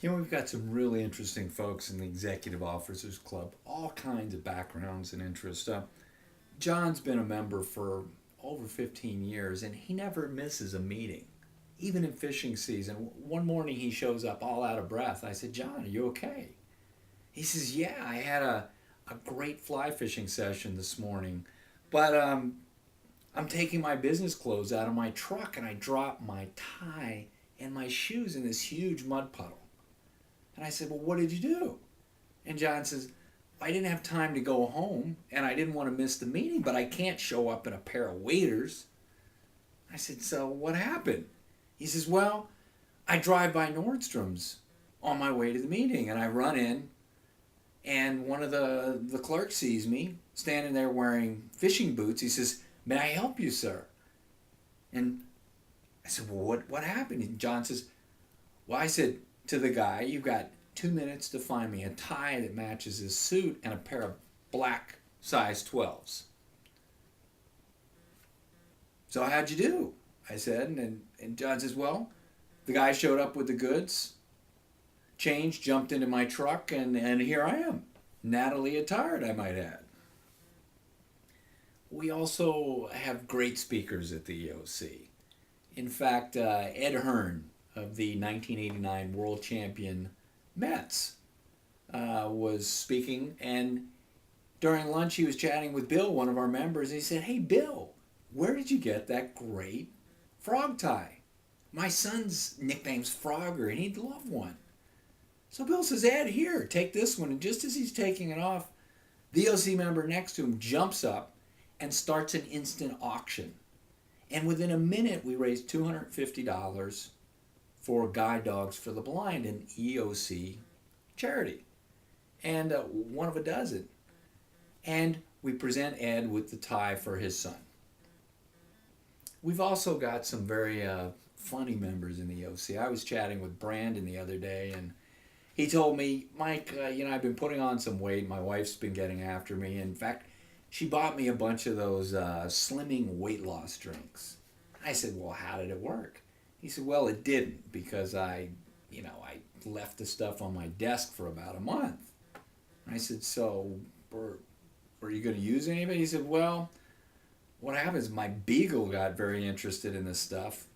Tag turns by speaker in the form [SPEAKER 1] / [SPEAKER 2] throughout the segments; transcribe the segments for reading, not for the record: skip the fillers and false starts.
[SPEAKER 1] We've got some really interesting folks in the Executive Officers Club, all kinds of backgrounds and interests. John's been a member for over 15 years, and he never misses a meeting, even in fishing season. One morning he shows up all out of breath. I said, John, are you okay? He says, yeah, I had a great fly fishing session this morning, but I'm taking my business clothes out of my truck, and I dropped my tie and my shoes in this huge mud puddle. And I said, well, what did you do? And John says, I didn't have time to go home and I didn't want to miss the meeting, but I can't show up in a pair of waders. I said, so what happened? He says, well, I drive by Nordstrom's on my way to the meeting and I run in and one of the clerks sees me standing there wearing fishing boots. He says, may I help you, sir? And I said, well, what happened? And John says, well, I said to the guy, you've got 2 minutes to find me a tie that matches his suit and a pair of black size 12s. So how'd you do? I said, and John says, well, the guy showed up with the goods, changed, jumped into my truck, and here I am. Natalie attired, I might add. We also have great speakers at the EOC. In fact, Ed Hearn of the 1989 world champion Mets was speaking, and during lunch he was chatting with Bill, one of our members, and he said, hey Bill, where did you get that great frog tie? My son's nickname's Frogger and he'd love one. So Bill says, Ed, here, take this one. And just as he's taking it off, the EOC member next to him jumps up and starts an instant auction. And within a minute we raised $250 for Guide Dogs for the Blind, an EOC charity, and one of a dozen. And we present Ed with the tie for his son. We've also got some very funny members in the EOC. I was chatting with Brandon the other day, and he told me, Mike, I've been putting on some weight. My wife's been getting after me. In fact, she bought me a bunch of those slimming weight loss drinks. I said, well, how did it work? He said, well, it didn't because I left the stuff on my desk for about a month. I said, so were you going to use any of it? He said, well, what happened is my beagle got very interested in this stuff.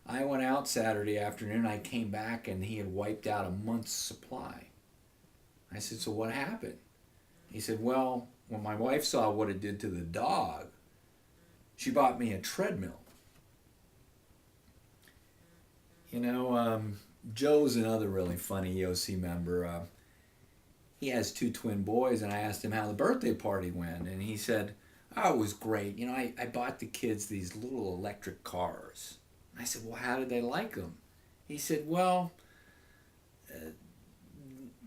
[SPEAKER 1] I went out Saturday afternoon, I came back, and he had wiped out a month's supply. I said, so what happened? He said, well, when my wife saw what it did to the dog, she bought me a treadmill. Joe's another really funny EOC member. He has two twin boys, and I asked him how the birthday party went, and he said, oh, it was great. I bought the kids these little electric cars. I said, well, how did they like them? He said, well,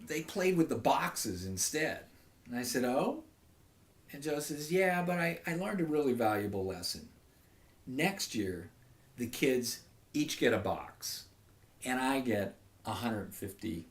[SPEAKER 1] they played with the boxes instead. And I said, oh? And Joe says, yeah, but I learned a really valuable lesson. Next year, the kids each get a box, and I get $150.